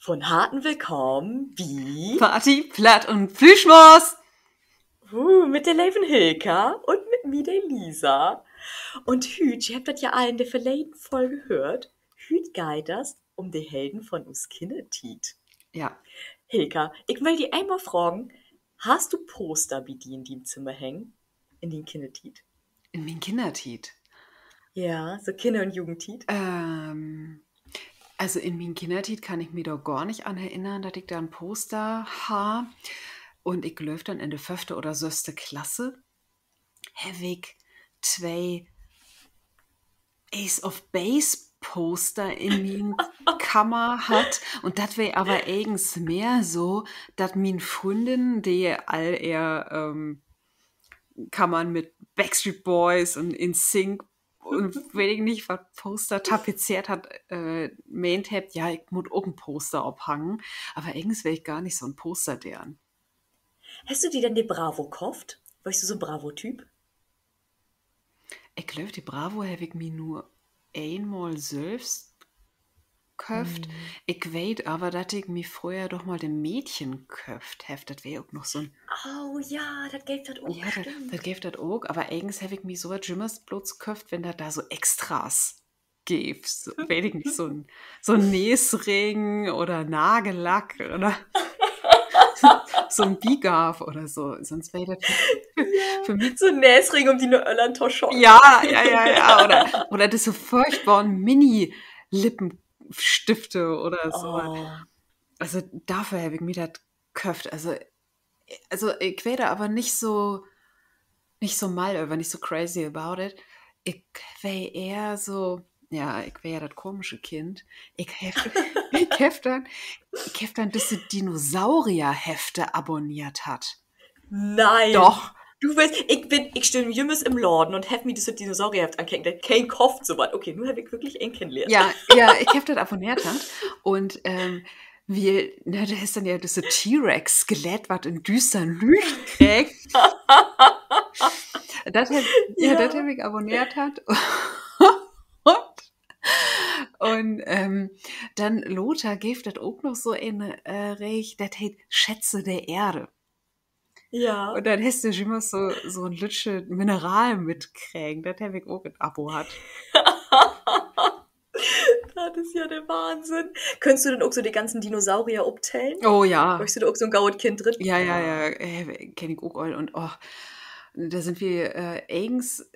Von harten Willkommen, wie? Party, Platt und Plüschmaus. Mit der lieben Hilka und mit mir, der Lisa. Und hüt, ihr habt das ja alle in der verleden Folge gehört. Hüt geht das um die Helden von uns Kindertiet. Ja, Hilka, ich will dir einmal fragen, hast du Poster bei dir in deinem Zimmer hängen? In den Kindertiet? in mein Kindertiet. Ja, so Kinder- und Jugendtiet. Also in mein Kindertiet kann ich mich doch gar nicht an erinnern, dass ich da ein Poster habe. Und ich läuft dann in der 5. oder 6. Klasse. Habe ich 2 Ace of Base Poster in mein Kammer hat. Und das wäre aber eigens mehr so, dass meine Freundin, die all eher Kammern mit Backstreet Boys und InSync und weiß ich nicht, was Poster tapeziert hat, meint habt, ja, ich muss auch ein Poster abhangen. Aber eigens wäre ich gar nicht so ein Poster deren. Hast du dir denn die Bravo gekauft? Warst du so ein Bravo-Typ? Ich glaube, die Bravo habe ich mir nur einmal selbst gekauft. Ich weiß aber, dass ich mir früher doch mal den Mädchen gekauft habe. Das wäre auch noch so ein. Oh ja, das geht das auch, Ja, das gibt das auch. Aber eigens habe ich mir so etwas bloß gekauft, wenn da so Extras gibt. So, weiß ich nicht, so ein Näsring oder Nagellack oder so ein Bigaf oder so. Sonst wäre das für mich. So ein Näsring um die Öllern Toschon. Ja. Oder das so furchtbaren Mini-Lippenstifte oder so. Oh. Also dafür habe ich mir das gekauft. Also ich werde aber nicht so mal über, nicht so crazy about it. Ich wäre eher so, ja, ich wäre ja das komische Kind. Ich hab dann diese Dinosaurierhefte abonniert hat. Nein. Doch. Du willst, ich stehe jümmes im Laden und hab mir diese Dinosaurierheft angehängt. Der kein kauft so was. Okay, nun hab ich wirklich ein kennengelernt. Ja, ich hab das abonniert hat. Und da ist dann ja diese T-Rex-Skelett, was in düsteren Licht kriegt. Das hab ich abonniert hat. Und dann Lothar gibt das auch noch so in Recht, das heißt Schätze der Erde. Ja. Und dann hast du immer so ein Lütsche Mineral mitkriegen, das habe ich auch ein Abo hat. Das ist ja der Wahnsinn. Könntest du denn auch so die ganzen Dinosaurier abtellen? Oh ja. Möchtest du da auch so ein gaues Kind drin? Ja, kenn ich auch all. Und da sind wir eigens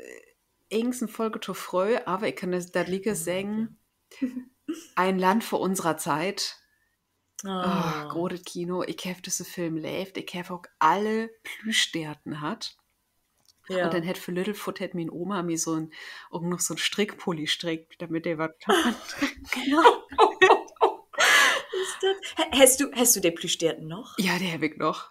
in Folge zu früh, aber ich kann das Liege sagen, ein Land vor unserer Zeit. Großes Kino, ich habe diesen Film lebt, ich habe auch alle Plüschstärten hat. Ja. Und dann hätte für Littlefoot meine Oma mir noch so ein Strickpulli strickt, damit der was Genau. Hast du den Plüschstärten noch? Ja, der habe ich noch.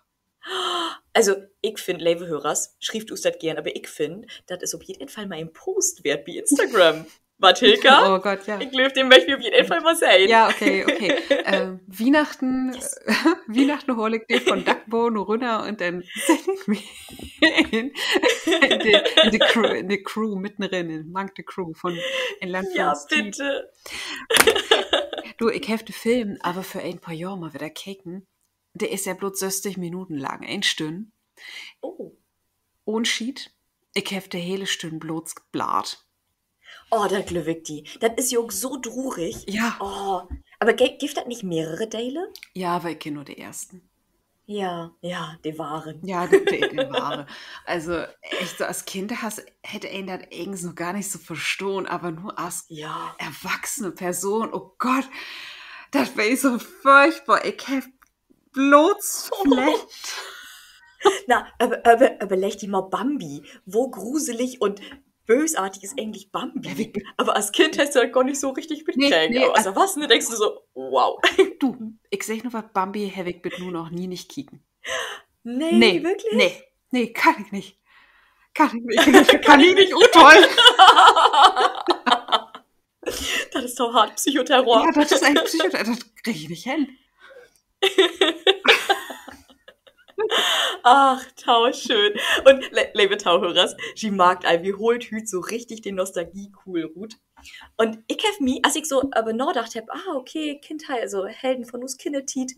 Also, ich finde, liebe Hörers, schrieft du das gern, aber ich finde, das ist auf jeden Fall mal ein Post wert bei Instagram. Mathilka? Oh Gott, ja. Ich glaube, den möchte ich auf jeden Fall mal sehen. Ja, okay. Weihnachten hole ich dir von Duckbone runter und dann setze ich mich in die Crew mittendrin, in Mank Crew von ein Land von Ja, Steve. bitte. Du, ich habe den Film aber für ein paar Jahre mal wieder kicken. Der ist ja bloß 60 Minuten lang, ein Stünd. Oh. Ohne Schied. Ich habe der hele Stünd bloß geblat. Oh, da glückt die. Das ist ja auch so drurig. Ja. Oh. Aber gibt das nicht mehrere Teile? Ja, aber ich kenne nur die ersten. Ja, die waren. Ja, die Ware. Also, echt so als Kind hätte ihn das irgendwie noch gar nicht so verstanden, aber nur als erwachsene Person, oh Gott, das wäre so furchtbar. Ich hab bloß schlecht. Na, aber leg die mal Bambi. Wo gruselig und bösartig ist eigentlich Bambi? Aber als Kind hast du das gar nicht so richtig mitkriegen. Nee, aber als Erwachsene denkst du so, wow. Du, ich sag nur, was Bambi habe ich bitte nur noch nie nicht kicken. Nee, wirklich? Nee, kann ich nicht. Kann ich nicht. Kann ich nicht, toll. Das ist doch hart Psychoterror. Ja, das ist ein Psychoterror. Das kriege ich nicht hin. Ach, tau schön. Und liebe Tauhörers, sie mag all wie holt Hüt so richtig den Nostalgie-Cool Rut. Und ich hab mich, als ich so aber nachgedacht hab, okay, Kindheit, also Helden von uns Kindertiet,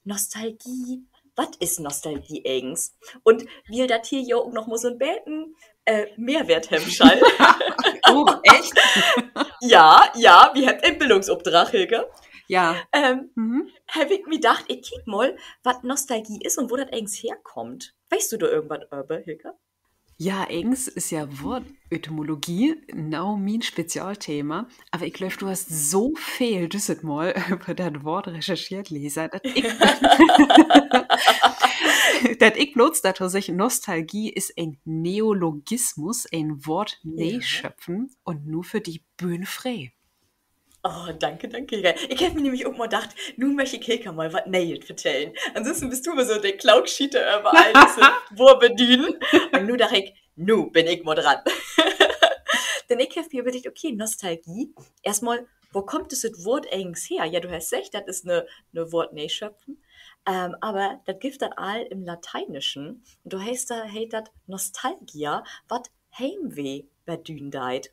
Nostalgie, was ist Nostalgie eigens? Und wie das hier ja auch noch mal so ein Beten Mehrwert haben schall. Oh, echt? Ja, wir habt einen Bildungsauftrag, Hilke. Ja. Hab ich mir gedacht, ich kick mal, was Nostalgie ist und wo das eigentlich herkommt. Weißt du da irgendwas über, Hilke? Ja, eigens ist ja Wortetymologie genau mein Spezialthema. Aber ich glaube, du hast so viel dieses Mal über das Wort recherchiert, Lisa, dass ich, dass ich bloß dazu sage, Nostalgie ist ein Neologismus, ein Wort Ja. schöpfen und nur für die Bühne frei. Oh, danke, Hilke. Ich hab mir nämlich auch mal gedacht, nun möchte ich Hilke mal was Neues erzählen. Ansonsten bist du immer so der Klaugschieter überall, das wo bedienen. Und nun dachte ich, nu bin ich mal dran. Denn ich hab mir überlegt, okay, Nostalgie. Erstmal, wo kommt das Wort eigentlich her? Ja, du hast recht, das ist eine Wort schöpfen. Aber das gibt das all im Lateinischen. Und du heißt da, das Nostalgia, was Heimweh bedient deit.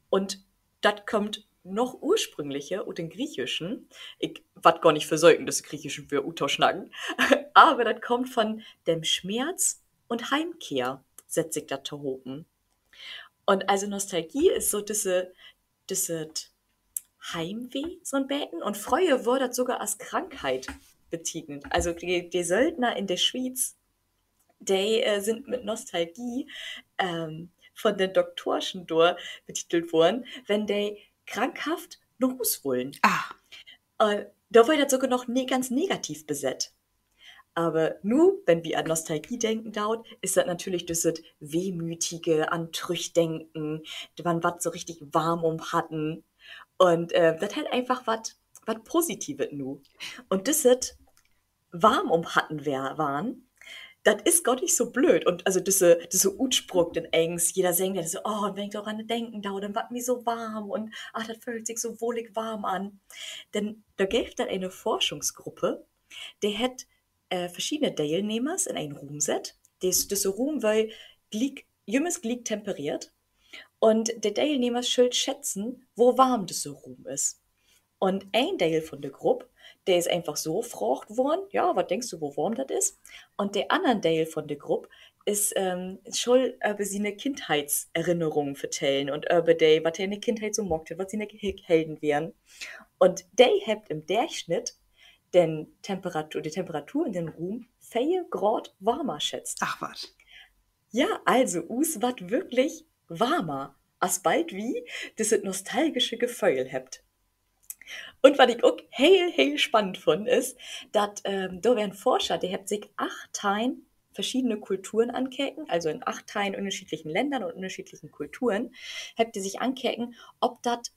Und das kommt noch ursprünglicher und den Griechischen. Ich wat gar nicht versäugen, dass die Griechischen für Uto schnacken. Aber das kommt von dem Schmerz und Heimkehr, setzt sich das hopen. Und also Nostalgie ist so diese Heimweh, so ein Beten. Und Freude wird das sogar als Krankheit betitelt. Also die Söldner in der Schweiz, die sind mit Nostalgie von den Doktorschen durch betitelt worden, wenn die krankhaft noch Hus wollen. Ah, Da war das sogar noch ganz negativ besetzt. Aber nur, wenn wir an Nostalgie denken dauert, ist das natürlich das Wehmütige, an Trüchdenken, wann was so richtig warm hatten. Und das halt einfach was Positives nu. Und das warm hatten waren, das ist gar nicht so blöd. Und also diese Utspruch, den eigens jeder singt, der so, oh, und wenn ich daran denken dauert, dann wird mir so warm und ach, das fühlt sich so wohlig warm an. Denn da gibt dann eine Forschungsgruppe, der hat verschiedene Teilnehmers in einen Raum set. Das Raum weil jümmes Glied temperiert. Und der Teilnehmer schuld schätzen, wo warm das Raum ist. Und ein Teil von der Gruppe, der ist einfach so gefragt worden, ja, was denkst du, wo warm das ist? Und der andere Teil von der Gruppe ist schon über seine Kindheitserinnerungen erzählen und über die, was er in der Kindheit so mochte, was seine Helden wären. Und der hat im Durchschnitt die Temperatur in den Raum 4 Grad warmer schätzt. ach was. Ja, also us wat wirklich warmer, als bald wie das nostalgische Gefühl habt. Und was ich auch heel spannend fand, ist, dass da werden Forscher, die haben sich 8 Teilen verschiedene Kulturen angucken, also in 8 Teilen unterschiedlichen Ländern und unterschiedlichen Kulturen, habt ihr sich angucken, ob das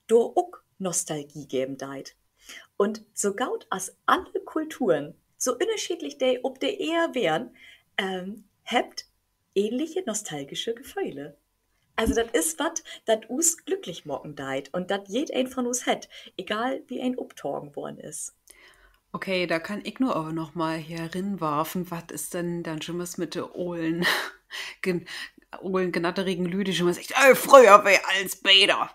da auch Nostalgie geben deit. Und so gaut als alle Kulturen, so unterschiedlich die, ob die eher wären, habt ähnliche nostalgische Gefühle. Also das ist was, das uns glücklich machen deit und das jeder von uns hat, egal wie ein obtorgen worden ist. Okay, da kann ich nur aber noch mal hier rinwerfen, was ist denn dann schon was mit der Ohlen, Ohlen genatterigen Lüde schon mal sagt, früher wär alles besser.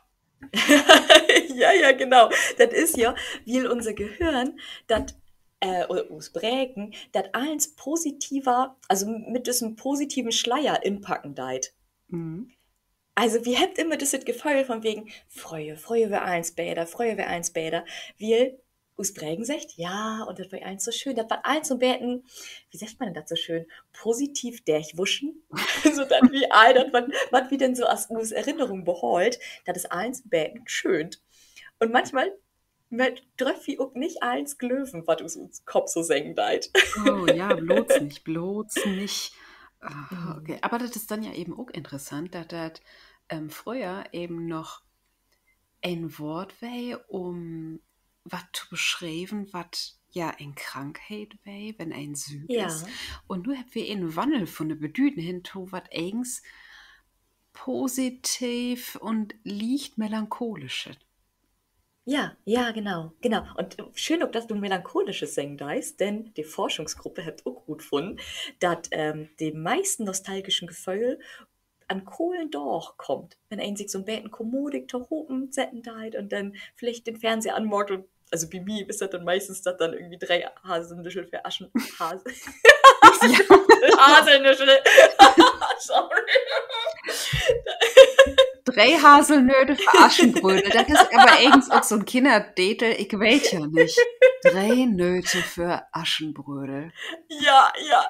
Ja, genau. Das ist ja, wie unser Gehirn, das oder uns prägen, das alles positiver, also mit diesem positiven Schleier inpacken deit. Mhm. Also wir habt immer das Gefühl von wegen Freue wir eins Bäder, Freue wir eins Bäder. Wir us prägen sagt, ja, und das war eins so schön, das war eins zum Beten, wie sagt man denn das so schön, positiv durchwuschen, so dann wie all das, was wir denn so aus uns Erinnerung beholt, das ist eins im Beten schön. Und manchmal trefft wir auch nicht eins Glöwen, was uns Kopf so senken deit. Oh ja, bloß nicht. Ah, okay. Aber das ist dann ja eben auch interessant, dass das früher eben noch ein Wort wäre, um was zu beschreiben, was ja eine Krankheit wäre, wenn ein Süg ist. Ja. Und nur haben wir einen Wandel von der Bedeutung hin, zu was eigens positiv und leicht melancholisch. Ja, ja, genau, genau. Und schön auch, dass du melancholisches singen deist, denn die Forschungsgruppe hat auch gut gefunden, dass die meisten nostalgischen Gefühle an Kohlen doch kommt. Wenn ein sich so ein Beten kommodig to hopen setzen deit und dann vielleicht den Fernseher anmacht und also bei mir ist das dann meistens das dann irgendwie drei Haselnüschel für Aschen. Ja. Haselnüschel. Sorry. Drei Haselnöte für Aschenbrödel. Das ist aber irgend auch so ein Kinderdetel, ich weiß ja nicht. Drei Nöte für Aschenbrödel. Ja, ja.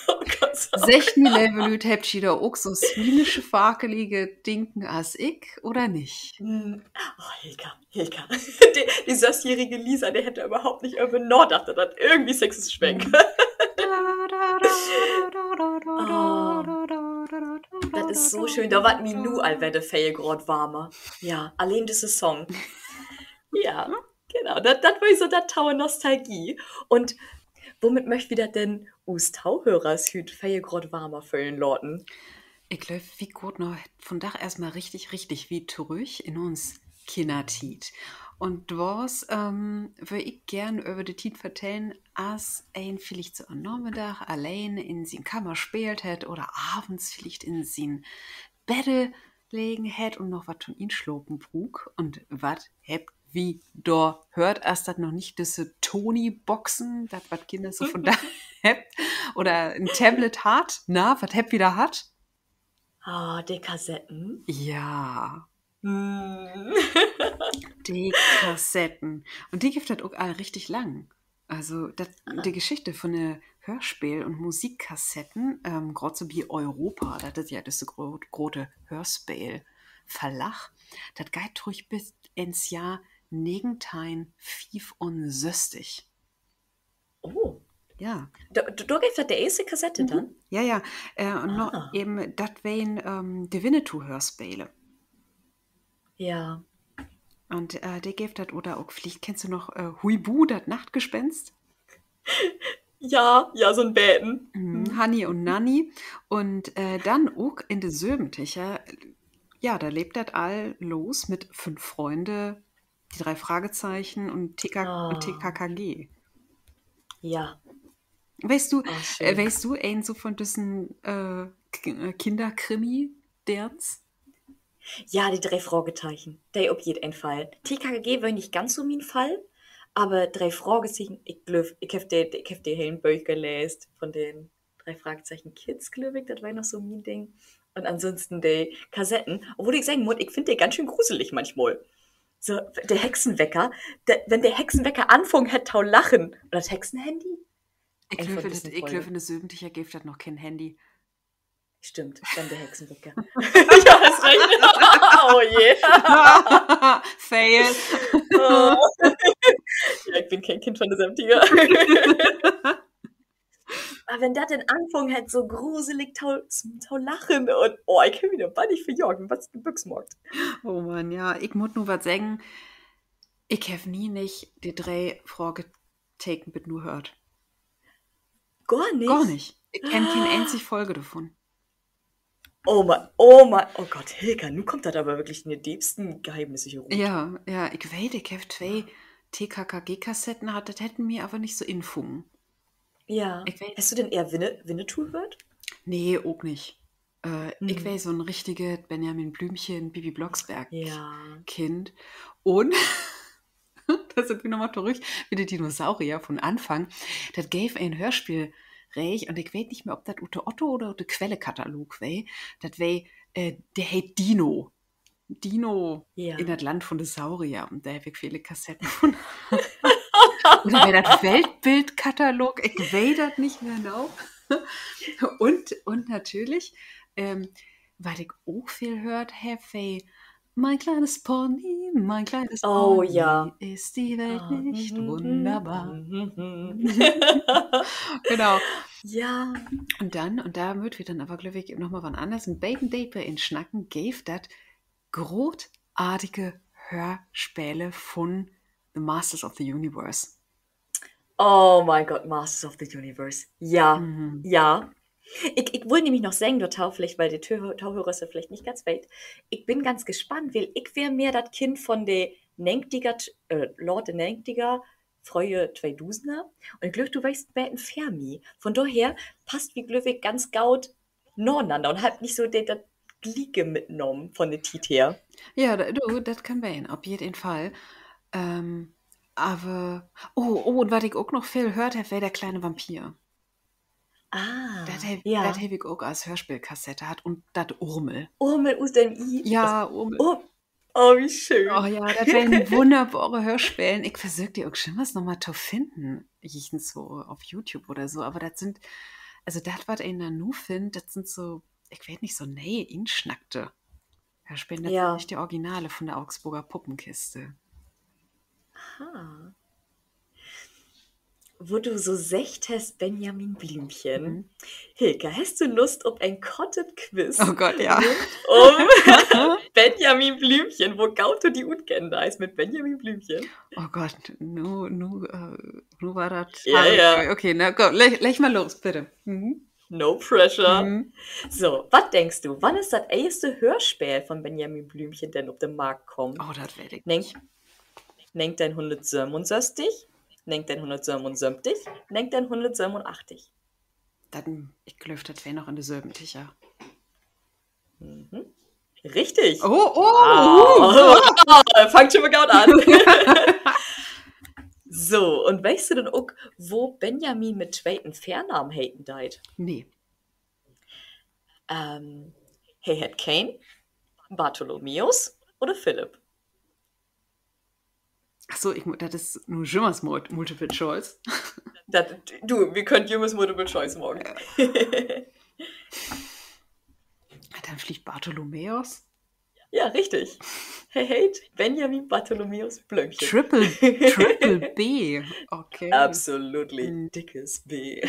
Oh Gott, sorry. 16 Levelüt habt ihr da auch so swinische, fakelige Dinken als ich oder nicht? Oh, Hilka. Die 6-jährige Lisa, die hätte überhaupt nicht irgendwie nachgedacht, dass das irgendwie sexistisch schmeckt. Oh, das ist so schön. Da war mir nu, all wenn der Fell grad warmer. Ja, allein diese Song. Ja, genau. Das war so der taue Nostalgie. Und womit möcht wieder denn us Tauhörers hüt Fell grad warmer füllen, Lorten? Ich glaube, wie gut noch von Dach erstmal richtig wie zurück in uns Kindertit. Und was würde ich gern über die Tit vertellen, als ein vielleicht so am Nachmittag allein in sin Kammer spielt hat oder abends vielleicht in sin Bette legen hätt und noch was von ihn schlopen brug. Und was habt wie da hört erst das noch nicht diese Tony-Boxen, das was Kinder so von da habt oder ein Tablet hat, na, was habt wieder hat? Ah, die Kassetten. Ja, Hm. die Kassetten. Und die gibt es auch alle richtig lang. Also die Geschichte von den Hörspiel- und Musikkassetten, gerade so wie Europa, das ist ja das große Hörspiel-Verlag, das geht durch bis ins Jahr 1965. Oh. Ja, Du gibst das der erste Kassette dann? ja. Und noch Ah, eben, das wären die Winnetou-Hörspiele. ja. Und der gibt das, oder auch, vielleicht kennst du noch Huibu, das Nachtgespenst? Ja, ja, so ein Beten. Hanni und Nanni. Und dann auch in de Söbenticher, ja, da lebt das all los mit 5 Freunde, die 3 Fragezeichen und Ah, TKKG. ja. Ah, schön. Weißt du, ein so von diesen Kinderkrimi, der's? Ja, die drei Fragezeichen. Der auf jeden Fall. TKKG war nicht ganz so mein Fall, aber drei Fragezeichen, ich glaube, ich hab die hellen Bücher gelesen von den drei Fragezeichen Kids, glaube ich, das war noch so mein Ding. Und ansonsten die Kassetten, obwohl ich sagen muss, ich finde die ganz schön gruselig manchmal. So, der Hexenwecker, wenn der Hexenwecker anfangen hätte, tau lachen. Oder das Hexenhandy? Ein von diesen Ich glaube, Folgen. in de Söbenticher gibt das noch kein Handy. Stimmt, dann der Hexenwecker. Ja, hast recht. Oh je. Fail. Oh. Ja, ich bin kein Kind von der Samtiger. Aber wenn das den Anfang hat, so gruselig tau lachen und oh, ich kann wieder nicht verjagen, was gebüchsmockt. Oh Mann, ja, ich muss nur was sagen. Ich habe nie nicht die 3 Fragezeichen mit nur hört. Gar Gar nicht. nicht. Ich kenne keine einzige Folge davon. Oh Gott, Hilka, nun kommt das aber wirklich in die diebsten Geheimnisse hier rot. Ja, ich weiß, ich habe 2 TKKG-Kassetten, das hätten mir aber nicht so infungen. Ja. Ich weiß, Hast du denn eher Winnetou gehört? nee, auch nicht. Ich Hm. weiß, so ein richtiges Benjamin Blümchen, Bibi Ja. Blocksberg-Kind. Und da sind wir nochmal zurück, wie die Dinosaurier von Anfang. Das gave ein Hörspiel reich und ich weiß nicht mehr, ob das Ute Otto oder Ute Quelle-Katalog war. Das war, der heißt Dino. Dino in Ja. das Land von den Saurier. Und da habe ich viele Kassetten von. Oder war das Weltbildkatalog? Ich weiß das nicht mehr genau. Und natürlich, weil ich auch viel hört habe, mein kleines Oh Pony, ja. ist die Welt Ah. nicht wunderbar? Genau. Ja. Und da wird wir dann aber, glaube ich, nochmal wann anders ein Bacon Daper in Schnacken, gave das großartige Hörspiele von The Masters of the Universe. Oh mein Gott, Masters of the Universe. Ja, Mhm. ja. Ich wollte nämlich noch sagen, du Tau, vielleicht, weil die Tauhörer ist ja vielleicht nicht ganz weit. Ich bin ganz gespannt, weil ich wäre mehr das Kind von der Lord Nengtiger, Freue 2000er. Und ich glaube, du weißt, wer ein Fermi. Von daher passt wie Glöwig ganz gaut nebeneinander und hat nicht so das Glieke mitgenommen von der Tit her. Ja, du, das kann sein, auf jeden Fall. Aber, und was ich auch noch viel gehört habe, wäre der kleine Vampir. Das Ah, hab ja. ich auch als Hörspielkassette hat und das Urmel. Urmel aus dem I. Ja, Urmel. Oh, oh, wie Oh schön. ja, das wären wunderbare Hörspielen. Ich versuche die auch schon was nochmal zu finden. Ich so auf YouTube oder so, aber das sind, also das, was ich da nur finde, das sind so, ich weiß nicht, so, nee, inschnackte Hörspiele. Das sind Ja. nicht die Originale von der Augsburger Puppenkiste. Ah. Wo du so secht hast, Benjamin Blümchen. Hilke, hast du Lust auf ein Cotted-Quiz Oh Gott, ja. rund um Benjamin Blümchen? Wo gaut du die Utkende ist mit Benjamin Blümchen? Oh Gott, nu war das. Ja, ja. Okay, na komm, leg mal los, bitte. No pressure. So, was denkst du, wann ist das erste Hörspiel von Benjamin Blümchen denn auf den Markt kommt? Oh, das werde ich nicht. Nennt dein 167? Nennt dein 177? Nennt dein 187? Dann, ich glaube, das wäre noch in derselben Ticher. Richtig. Oh, Wow. Fangt schon mal gut an. So, und weißt du denn auch, wo Benjamin mit zweiten Vornamen haten deit? Nee. Hey, hat Kane, Bartholomäus oder Philipp? Achso, das ist nur Jimmers Multiple Choice. Wir können Jümmes Multiple Choice morgen. Dann fliegt Bartholomäus. Ja, richtig. Hey, Benjamin Bartholomäus Blümchen. Triple B. Okay. Absolutely dickes B.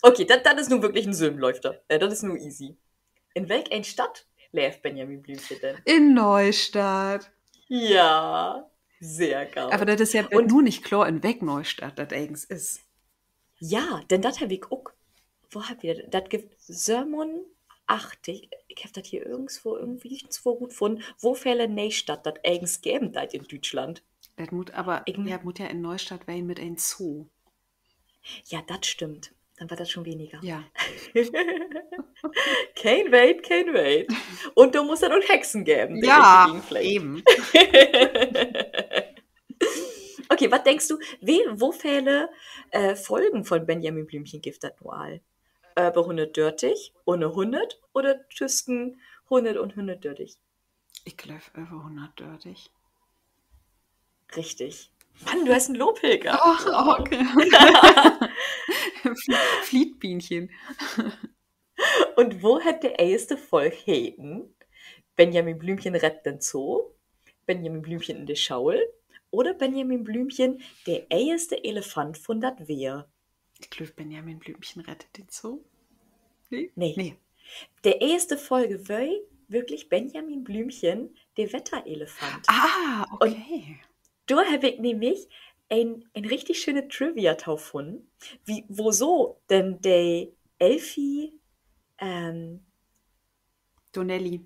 Okay, das ist nun wirklich ein Söhnläufter. Das ist nur easy. In welch Stadt lebt Benjamin Blümchen denn? In Neustadt. Ja, sehr geil. Aber das ist ja nur nicht klar, in welch Neustadt das eigens ist. Ja, denn das habe ich auch. Wo hab ich das? Das gibt Sermon 80. Ich habe das hier irgendwie gut gefunden. Wo fälle Neustadt das eigens geben das in Deutschland? Das muss ja in Neustadt sein mit einem Zoo. Ja, das stimmt. Dann war das schon weniger. Ja. Kein wait. Und du musst dann auch Hexen geben. Ja, eben. Okay, was denkst du, wo fälle Folgen von Benjamin Blümchen gibt das nur? Bei 130, ohne 100 oder zwischen 100 und 130? Ich glaube, über 130. Richtig. Mann, du hast einen Lobhilger. Ach, okay. Fliedbienchen. Und wo hat der erste Volk heten? Benjamin Blümchen rettet den Zoo, Benjamin Blümchen in der Schaul oder Benjamin Blümchen der erste Elefant von dat Wehr? Ich glaube, Benjamin Blümchen rettet den Zoo. Nee. Der erste Folge war wirklich Benjamin Blümchen, der Wetterelefant. Ah, okay. Und da habe ich nämlich ein richtig schöne Trivia gefunden, wo so denn der Elfie Donnelly.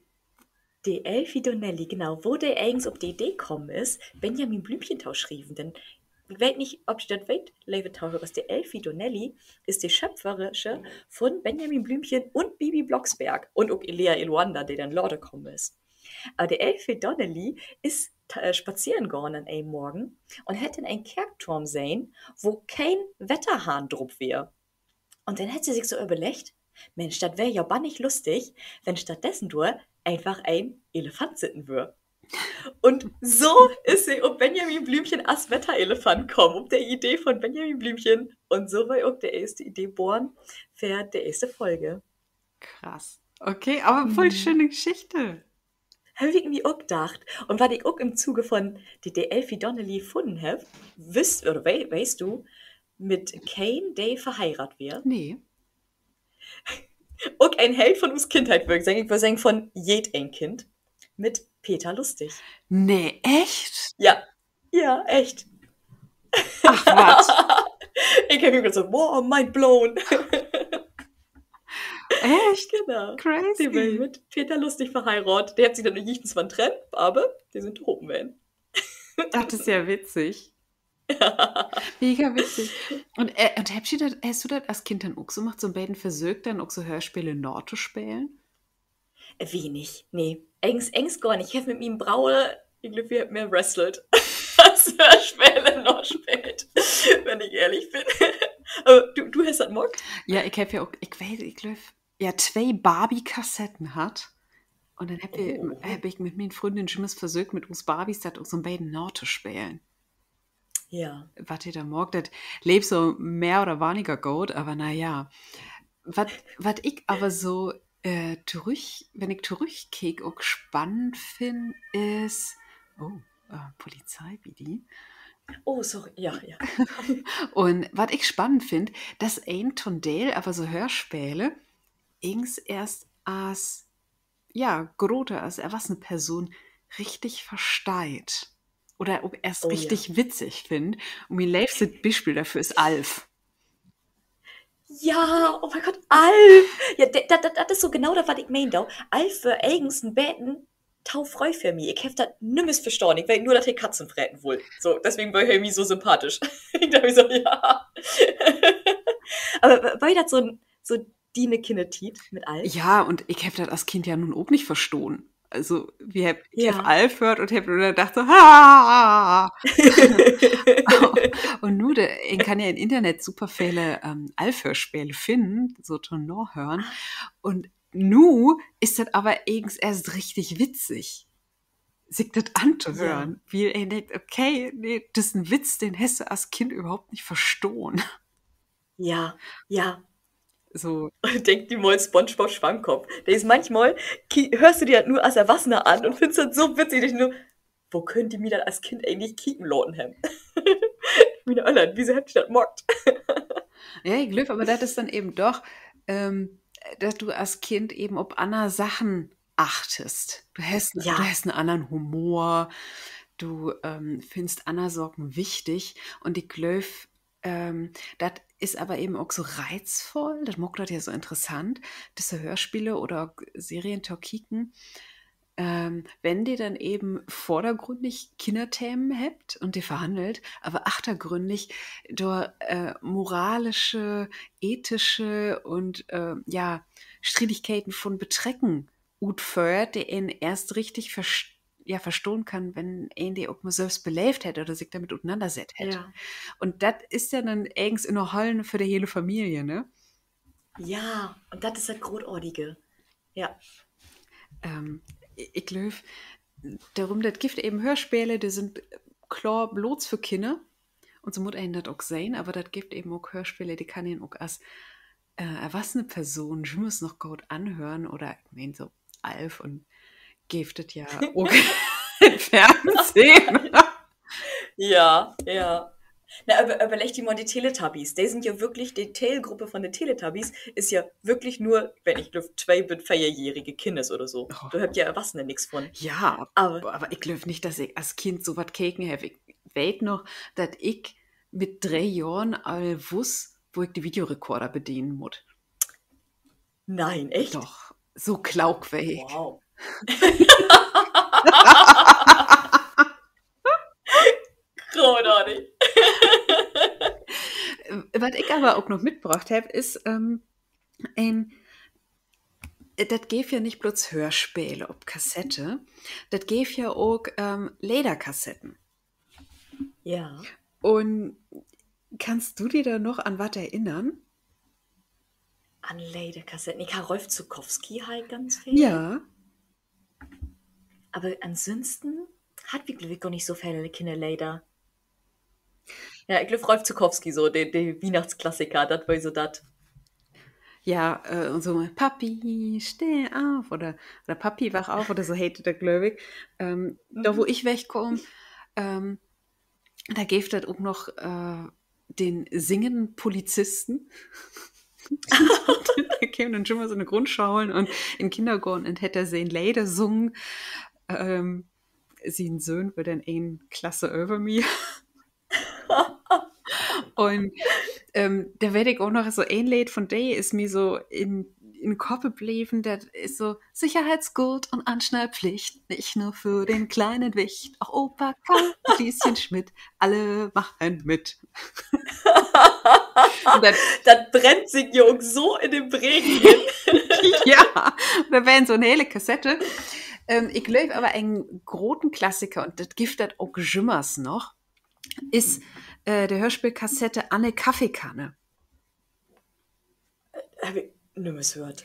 Die Elfie Donnelly, genau, wo der eigens auf die Idee gekommen ist, Benjamin Blümchentau schrieben. Denn ich weiß nicht, ob ich das weiß, liebe Taucher, was der Elfie Donnelly ist die Schöpferische von Benjamin Blümchen und Bibi Blocksberg und auch Elea Ilwanda, die dann Lorde gekommen ist. Aber der Elfie Donnelly ist spazieren gegangen an einem Morgen und hätte in einen Kerkturm sehen, wo kein Wetterhahn drauf wäre. Und dann hat sie sich so überlegt, Mensch, das wäre ja bannig lustig, wenn stattdessen du einfach ein Elefant sitten würde. Und so ist sie auf Benjamin Blümchen als Wetterelefant gekommen, um der Idee von Benjamin Blümchen. Und so war auch der erste Idee geboren für die erste Folge. Krass. Okay, aber voll schöne Geschichte. Habe ich mir auch gedacht. Und was ich auch im Zuge von der Elfie Donnelly gefunden habe, weißt du, mit Kane, der verheiratet wird? Nee. Und ein Held von uns Kindheit, würde ich sagen. Ich würde sagen, von jedem Kind. Mit Peter Lustig. Nee, echt? Ja, echt. Ach, was? Ich habe mir gesagt, wow, mind blown. Echt? Genau. Die will Crazy. mit Peter Lustig verheiratet. Der hat sich dann nicht zwar trennen, aber die sind oben werden. Das ist ja witzig. Mega witzig. Und hast du das als Kind dann auch so gemacht, so beiden versucht, dann auch so Hörspiele Nord zu spielen? Wenig. Nee. Engs gar nicht. Ich habe mit ihm Braue, ich glaube, wir haben mehr wrestelt, als Hörspiele noch spielt. Wenn ich ehrlich bin. Aber du hast das gemacht? Ja, ich habe ja auch, ich weiß, ich glaube, ja, 2 Barbie-Kassetten hat. Und dann Oh. hab ich mit meinen Freundinnen schon mal versucht, mit uns Barbies das auch so beiden Nord zu spielen. Ja. Was ihr da mag, das lebt so mehr oder weniger gut, aber naja. Was ich aber so wenn ich zurückkicke, auch spannend finde, ist, oh, Polizei, wie die. Oh, sorry. Ja, ja. Und was ich spannend finde, dass ein Tondel, aber so Hörspiele, ings erst als, ja, Grote, als erwachsene Person richtig versteht. Oder ob er es Oh ja. richtig witzig findet. Und mein liebstes Beispiel dafür ist Alf. Ja, oh mein Gott, Alf! Ja, das ist so genau das, was ich meine. Alf für eigens ein Betten taufreu für mich. Ich hab das nimmer verstanden. Ich will nur, dass die Katzen fressen will. So, deswegen war er mir so sympathisch. Ich dachte mir so, ja. Aber war das so die Kindertit mit Alf? Ja, und ich habe das als Kind ja nun auch nicht verstanden. Also, ich hab Ja. Alf gehört und hab nur gedacht so, ha! Und nur, ich kann ja im Internet super viele Alf-Hörspiele finden, so Tonor hören. Und nu ist das aber erst richtig witzig, sich das Ja. anzuhören. Wie er denkt, okay, nee, das ist ein Witz, den hast du als Kind überhaupt nicht verstanden. Ja. Ja. So, Und denkt die mal SpongeBob Schwammkopf. Der ist manchmal, hörst du dir das nur als Erwachsener an und findest das so witzig, dass ich nur, wo könnt ihr mir das als Kind eigentlich kicken lassen haben? Meine Alter, wieso habt ihr das mockt? ja, ich glaube, aber das ist dann eben doch, dass du als Kind eben auf andere Sachen achtest. Du Ja, hast einen anderen Humor, du findest andere Sorgen wichtig und ich glaube, das ist aber eben auch so reizvoll, das macht das ja so interessant, diese Hörspiele oder Serien zu kicken, wenn die dann eben vordergründig Kinderthemen habt und die verhandelt, aber achtergründig durch moralische, ethische und ja, Streitigkeiten von Betrecken gut fördert, die ihn erst richtig ja, verstehen kann, wenn ihn die auch mal selbst belebt hätte oder sich damit auseinandersetzt hätte. ja, Und das ist ja dann eigens in der Hallen für die hele Familie, ne? ja. Und das ist das Großartige. Ja, Ich glaube, darum, das gibt eben Hörspiele, die sind klar bloß für Kinder. Und so muss einen das auch sein, aber das gibt eben auch Hörspiele, die kann ihn auch als erwachsene Person schon mal noch gut anhören. Oder ich meine, so Alf und gibt es ja auch im Fernsehen. ja, ja. Na, aber überleg dir mal die Teletubbies. Die sind ja wirklich, die Teilgruppe von den Teletubbies ist ja wirklich nur, wenn ich glaube, 2- bis 4-jährige Kindes oder so. Oh, Da habt ja Erwachsene nichts von. ja, Aber aber ich glaube nicht, dass ich als Kind so was geken habe. Ich weiß noch, dass ich mit 3 Jahren all wusste, wo ich die Videorekorder bedienen muss. nein, echt? Doch, so glaubwürdig. Wow. Großartig. Was ich aber auch noch mitgebracht habe, ist ein, das geht ja nicht bloß Hörspiele auf Kassette, das geht ja auch Lederkassetten. Ja. Und kannst du dir da noch an was erinnern? An Lederkassetten. Ich habe Rolf Zukowski halt ganz viel. Ja. Aber ansonsten hat wir, glaube ich, gar nicht so viele Kinderlieder. Ja, ich glaube, Rolf Zukowski, so, der Weihnachtsklassiker, das war so das. Ja, und so Papi, steh auf oder Papi, wach auf oder so hatet der, glaube ich. Da, wo ich wegkomme, da gibt es auch noch den singenden Polizisten. Da käme dann schon mal so eine Grundschule und in Kindergarten und hätte er sehen Lieder sungen. Sie ein Sohn wird dann eine Klasse über mir. Und da werde ich auch noch so ein Lied von der ist mir so in Kopf geblieben, das ist so Sicherheitsgurt und Anschnallpflicht, nicht nur für den kleinen Wicht, auch Opa Karl und Lieschen Schmidt, alle machen mit. Und dann, Das brennt sich Jung so in den Brägen hin. ja, da wären so eine hele Kassette. Ich glaube aber ein großen Klassiker, und das gibt das auch Jimmers noch, ist der Hörspielkassette Anne Kaffeekanne. Hab ich nimmer gehört.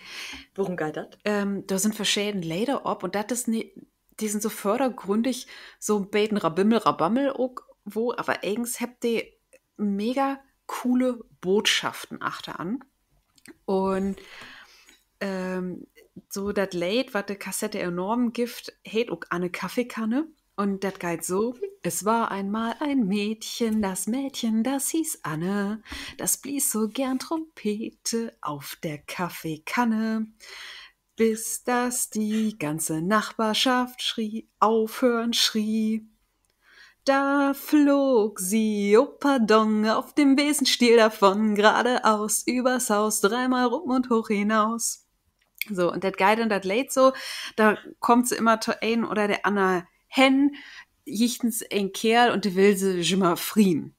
Worum geht das? Da sind verschiedene Lieder ob, und das ist die sind so fördergründig, so ein bisschen Rabimmel, Rabammel auch, wo, aber eigens habt ihr mega coole Botschaften achter an. Und so das Lied, was die Kassette enorm gibt, hält auch Anne Kaffeekanne. Und das geht so: Es war einmal ein Mädchen, das hieß Anne, das blies so gern Trompete auf der Kaffeekanne, bis das die ganze Nachbarschaft aufhören schrie. Da flog sie, oh pardon, auf dem Besenstiel davon, geradeaus, übers Haus, dreimal rum und hoch hinaus. So, und das Geil und das Lied so, da kommt sie immer zu ein oder der Anna hen, jichtens ein Kerl und die will sie immer frieren.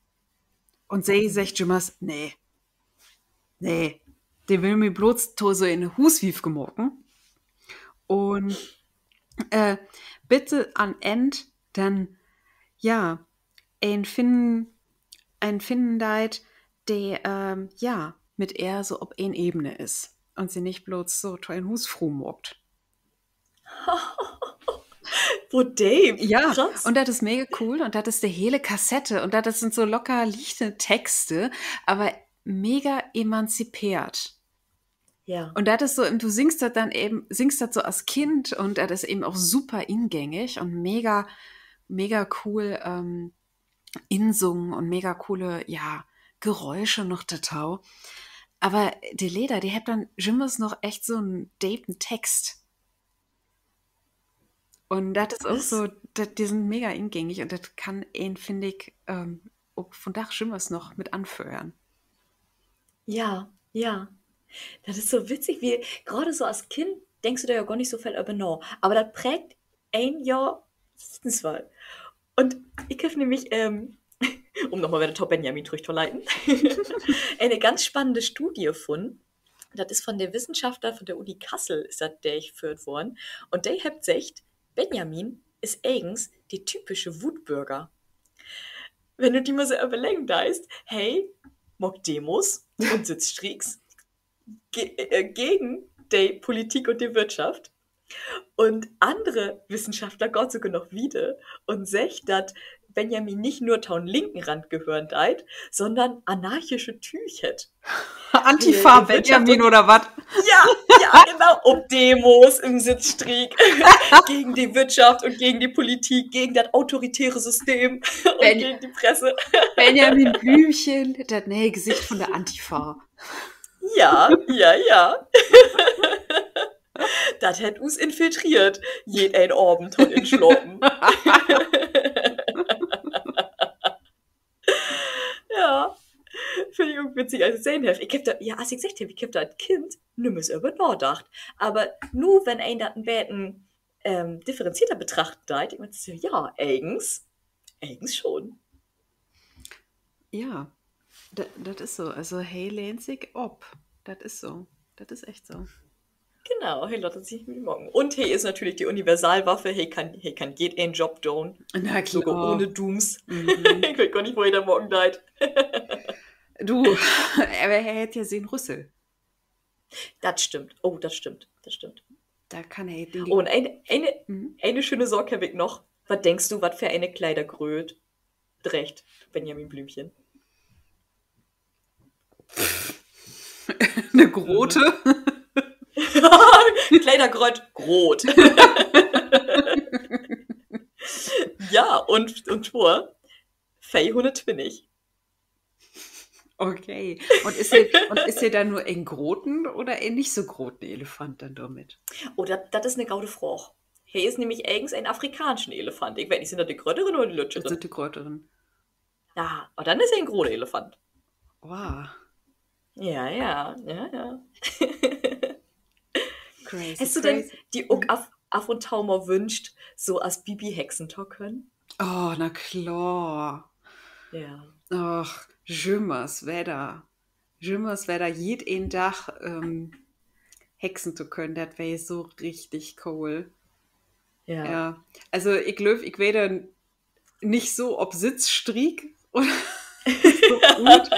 Und sie sagt immer, nee, die will mir bloß so in den Huswief gemorken. Und bitte an End dann, ja, ein finden deit, der, ja, mit er so ob ein Ebene ist. Und sie nicht bloß so to ein Hus froh mockt. Wo Dave? Ja, Krass. und das ist mega cool, und das ist die hele Kassette, und das sind so locker leichte Texte, aber mega emanzipiert. Ja. Und das ist so, du singst das so als Kind, und das ist eben auch super ingängig und mega, mega cool insungen und mega coole, ja, Geräusche noch total. Aber die Leder, die hat dann Jimmers noch echt so einen deepen Text. Und das ist auch so, die sind mega ingängig, und das kann finde ich, auch von Dach Jimmers noch mit anführen. Ja, ja. Das ist so witzig, wie gerade so als Kind denkst du da ja gar nicht so viel über nach. Aber das prägt ein Jahr Wissenswahl. Und ich habe nämlich, um nochmal wieder Top Benjamin durchzuleiten, eine ganz spannende Studie gefunden. Das ist von der Wissenschaftler von der Uni Kassel, ist das durchgeführt worden. Und der hat gesagt, Benjamin ist eigens die typische Wutbürger. Wenn du die mal so überlegen deist, hey, mock Demos und Sitzstreiks gegen die Politik und die Wirtschaft. Und andere Wissenschaftler Gott sogar noch wieder und sagt, dass Benjamin nicht nur taun linken Rand gehören deit, sondern anarchische Tüchet. Antifa Benjamin oder was? Ja, genau. Um Demos im Sitzstreik gegen die Wirtschaft und gegen die Politik, gegen das autoritäre System und gegen die Presse. Benjamin Blümchen, das nähe Gesicht von der Antifa. Ja. Das hat uns infiltriert, jeden Abend und in Schloppen. Ja, finde ich irgendwie witzig, als ich sehen habe. Ich hab da, ja, als ich gesagt habe, ich hab da als Kind nimmers über nachgedacht. Aber nur wenn ein das ein bisschen differenzierter betrachtet hat, ich meinte so, ja, eigens schon. Ja, das ist so. Also, hey, lehnt sich ob. Das ist so. Das ist echt so. Genau, hey Leute, sich mit morgen. Und hey ist natürlich die Universalwaffe, hey kann geht ein Job tun. Na klar. Sogar ohne Dooms. Ich weiß gar nicht, wo jeder morgen deit. Du, aber er hätte ja sehen Rüssel. Das stimmt. Oh, das stimmt. Da kann er Oh, und eine schöne Sorge habe ich noch. Was denkst du, was für eine Kleidergröße trägt Benjamin Blümchen? Eine Grote? Kleidergröße rot. Ja, und vor 420. Okay. Und ist er dann nur ein groten oder ein nicht so groten Elefant dann damit? Oh, das ist eine gaude Frage. Hey ist nämlich eigens ein afrikanischen Elefant. Ich weiß nicht, sind das die Gröteren oder die Das Lütscheren? sind die Gröteren. Ja, aber dann ist er ein großer Elefant. Wow. Ja. Crazy, Hast du denn crazy. die auch auf und tau mal wünscht, so als Bibi Hexentor können? Oh, na klar. Ja. Ach, Jimmers Wetter. Jimmers Wetter, jeden Tag hexen zu können, das wäre so richtig cool. Ja. Ja, also ich glaube, ich werde nicht so ob Sitzstrieg oder so gut,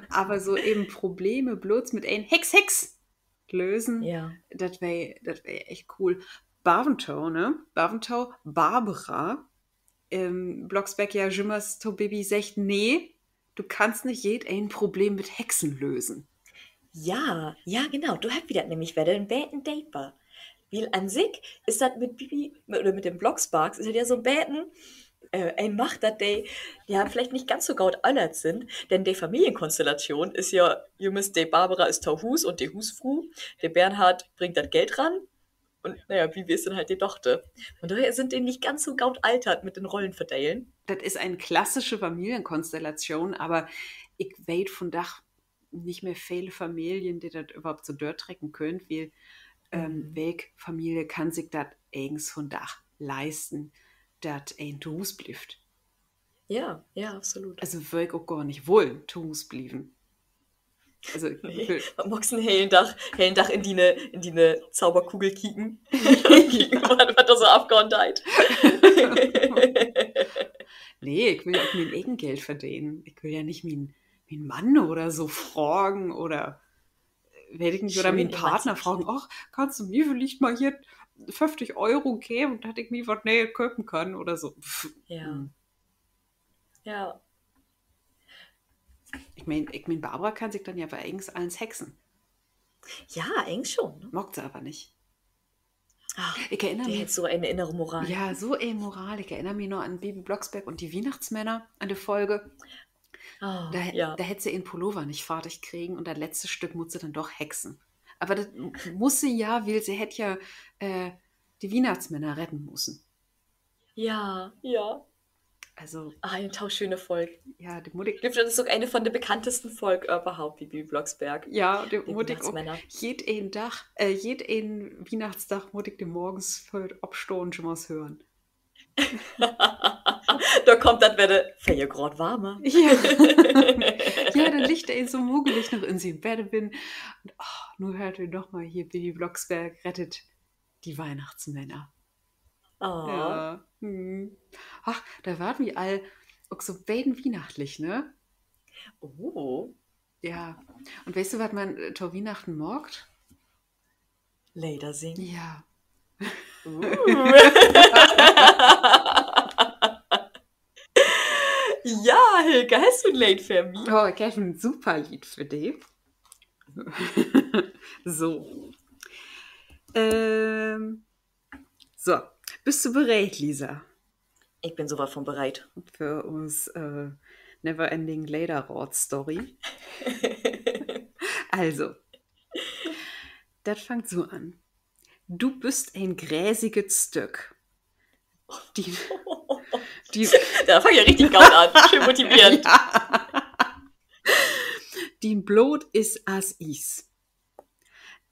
aber so eben Probleme bloß mit ein Hex lösen, Ja. das wär echt cool. Baventau, ne? Baventau, Barbara, Blocksberg ja Jimmers to Baby sagt, nee, du kannst nicht ein Problem mit Hexen lösen. Ja, ja, genau. Du hast wieder nämlich wieder ein Bäten Daper. Weil an sich ist das mit Bibi oder mit den Blocksparks ist das ja so ein Bäten, ein macht, dass die ja vielleicht nicht ganz so gaut allert sind, denn die Familienkonstellation ist ja, Junges, die Barbara ist Hus und die Husfru, der Bernhard bringt das Geld ran und naja, Bibi ist dann halt die Tochter. Von daher sind die nicht ganz so gaut altert mit den Rollenverteilen. Das ist eine klassische Familienkonstellation, aber ich weiß von Dach nicht mehr viele Familien, die das überhaupt so durchtrecken können, weil welche Familie kann sich das eigens von Dach leisten, dass ein zu Hus bleibt. Ja, ja, absolut. Also will ich auch gar nicht wollen, zu Hus bleiben. Also ich Nee, will, man magst einen hellen Dach in die ne Zauberkugel kicken. Kicken, was da so abgehauen hat. nee, ich will ja auch mein eigen Geld verdienen. Ich will ja nicht mein Mann oder so fragen oder werde ich nicht, oder Schön meinen Partner emanzipiert. fragen, ach, kannst du mir vielleicht mal hier 50 € geben, dass ich mir was näher kaufen kann oder so. Ja, ja, Ich mein, Barbara kann sich dann ja bei eigens alles hexen. ja, eigentlich schon. Ne? Mag sie aber nicht. Ach, Ich erinnere der mich, hat so eine innere Moral. ja, so Moral. Ich erinnere mich noch an Baby Blocksberg und die Weihnachtsmänner, an die Folge. Oh, Da, ja. da hätte sie ihren Pullover nicht fertig kriegen und das letzte Stück musste dann doch hexen. Aber das muss sie ja, weil sie hätte ja die Weihnachtsmänner retten müssen. Ja, ja. Also, Ah, eine tauschöne Folge. ja, die Mutti, Ich glaube, das ist sogar eine von der bekanntesten Folgen überhaupt, wie Bibi Blocksberg. ja, die Die Mutti auch Weihnachtsmänner. jeden Weihnachtstag Mutti die morgens für Abstehen schon was hören. Da kommt das wieder, für ihr grad warmer. Ja. Ja, dann liegt er so muggelig noch in sie im Bett bin. Und nur hört ihr noch mal hier, Baby Blocksberg rettet die Weihnachtsmänner. Oh, Ja. Ach, da waren wir all auch so beiden weihnachtlich, ne? oh, Ja. Und weißt du, was man zur Weihnachten morgt? Leder singen. Ja. Ja, Hilke, hast du ein Lied für mich? Oh, ich habe ein super Lied für dich. So. Ähm, so. Bist du bereit, Lisa, Ich bin sowas von bereit. für uns Neverending Lederrad Story? Also, das fängt so an. Du bist ein gräsiges Stück. Die, die, Da fang ich ja richtig gaut an. Schön motivierend. die Blut ist as Is.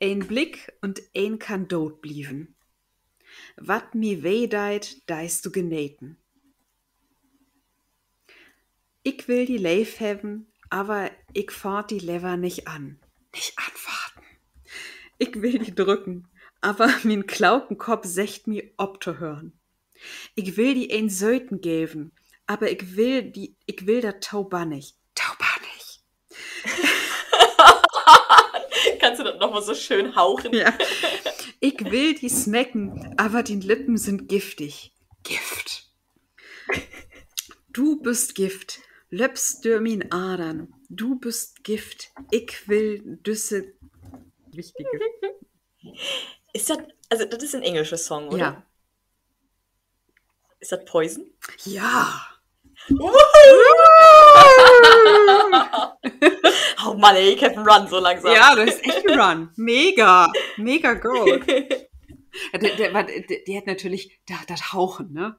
Ein Blick und ein kann dort blieben. Wat mi weh deit, deist du genähten. Ich will die Leif haben, aber ich fahrt die Lever nicht an. Nicht anfahrten. Ich will die drücken, aber min Klaukenkopf secht mi ob zu hören. Ich will die ein Söten geben, aber ich will da Tauba nicht. Tauba nicht. Kannst du das nochmal so schön hauchen? Ja. Ich will die snacken, aber die Lippen sind giftig. Gift. Du bist Gift. Löpst durch min Adern. Du bist Gift. Ich will Düsse. Wichtige. Ist das, also das ist ein englischer Song, oder? Ja. Ist das Poison? Ja. Oh Mann, ey, Captain Run so langsam. Ja, du hast echt gerun. Mega. Mega gut. Ja, die hat natürlich das Hauchen, ne?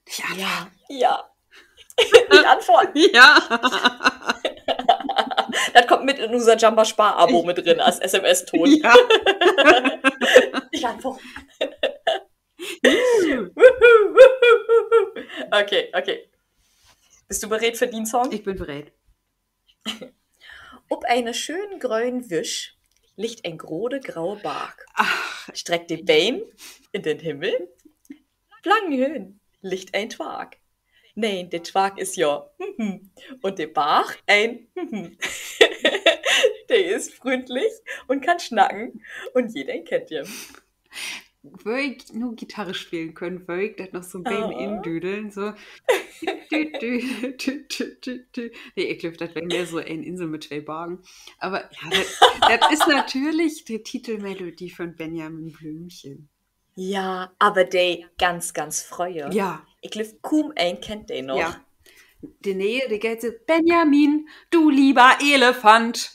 Nicht Ja, ja. Nicht antworten. Ja. Das kommt mit in unser Jamba-Spar-Abo mit drin als SMS-Ton. Ja. Ich einfach. Juhu. Okay. Bist du bereit für den Song? Ich bin bereit. Ob eine schön grünen Wisch liegt ein grode graue Bark. Ach, Streckt die Bein in den Himmel, lang hin liegt ein Twark. Nein, der Twark ist ja und der Bach ein Der ist freundlich und kann schnacken und jeder kennt ihn. würde ich nur Gitarre spielen können, würde ich das noch so beim Indüdeln, so. Nee, ich glaube, das wäre mehr so eine Insel mit 2 Bergen. Aber ja, das ist natürlich die Titelmelodie von Benjamin Blümchen. Ja, aber der ganz, ganz freue. Ja, Ich glaube, kaum ein kennt den noch. ja. Die Nähe, die geht so, Benjamin, du lieber Elefant.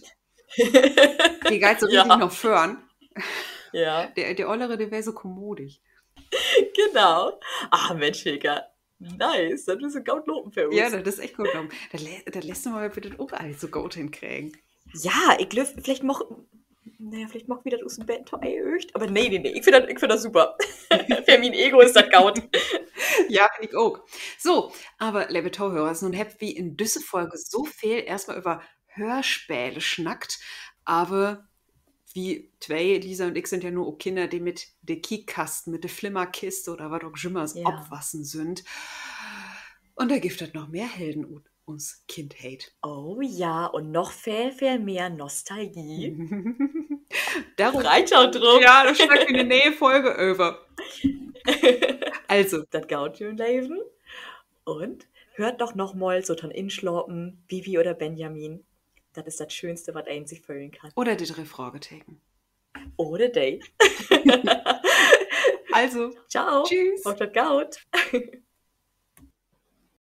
Die geht so richtig Ja. noch föhren. Ja, Der Ollere, der wäre so kommodig. genau. Ach, Mensch, Hilka. Nice, das ist ein gut Lopen für uns. Ja, das ist echt gut. Da lässt du mal bitte auch alles so gut hinkriegen. Ja, ich glaube, vielleicht mach wieder aus dem Bett echt. Aber nee, ich finde das super. Für mein Ego ist das gaut. Ja, finde ich auch. So, aber liebe Tauhörer, nun habt wie in dieser Folge so viel erstmal über Hörspiele schnackt, aber wie zwei, Lisa und ich sind ja nur auch Kinder, die mit der Kiekkasten, mit der Flimmerkiste oder was auch immer Ja. abwassen sind. Und da gibt es noch mehr Helden uns Kindheit. Oh ja, und noch viel, viel mehr Nostalgie. Darum, Reichert drum. ja, das schnackt in der Nähe Folge über. Also, Das gaut schön leben. Und hört doch noch mal so von Inschloppen, Bibi oder Benjamin. Das ist das Schönste, was einen sich füllen kann. oder die 3 Fragezeichen. Ohne Day. Also, Ciao. tschüss. Auf das Gaut.